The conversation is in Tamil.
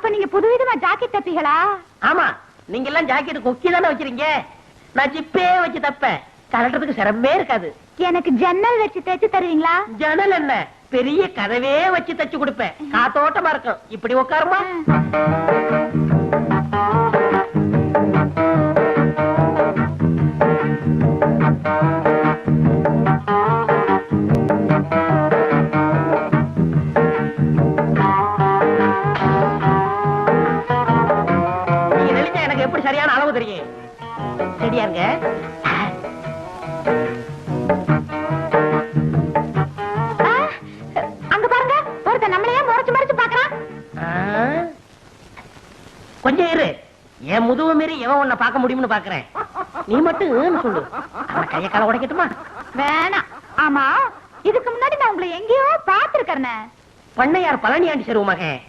அப்ப நீங்க புதுவிதமா ஜாக்கெட் தப்பீங்களா? ஆமா, நீங்க எல்லாம் ஜாக்கெட் கொக்கி தானே வச்சிருக்கீங்க, நான் ஜிப்பே வச்சு தப்பேன். கலட்டுறதுக்கு சிரமமே இருக்காது. எனக்கு ஜன்னல் வச்சு தைச்சு தருவீங்களா? ஜன்னல் என்ன, பெரிய கதவே வச்சு தச்சு கொடுப்பேன். காத்தோட்டமா இருக்கும். இப்படி உட்காருமா. நீங்க நெளிச்சா எனக்கு எப்படி சரியான அளவு தெரியும். சரியா இருங்க. கொஞ்சம் இரு, என் முதுவ மீறி எவன் உன்னை பார்க்க முடியும்னு பாக்குறேன். நீ மட்டும் சொல்லு, அவன் கைய கால உடைக்கட்டுமா? வேணாம். ஆமா, இதுக்கு முன்னாடி நான் உங்களை எங்கேயோ பாத்துருக்கேன். பண்ணையார் பழனியாண்டி செருவு மகன்.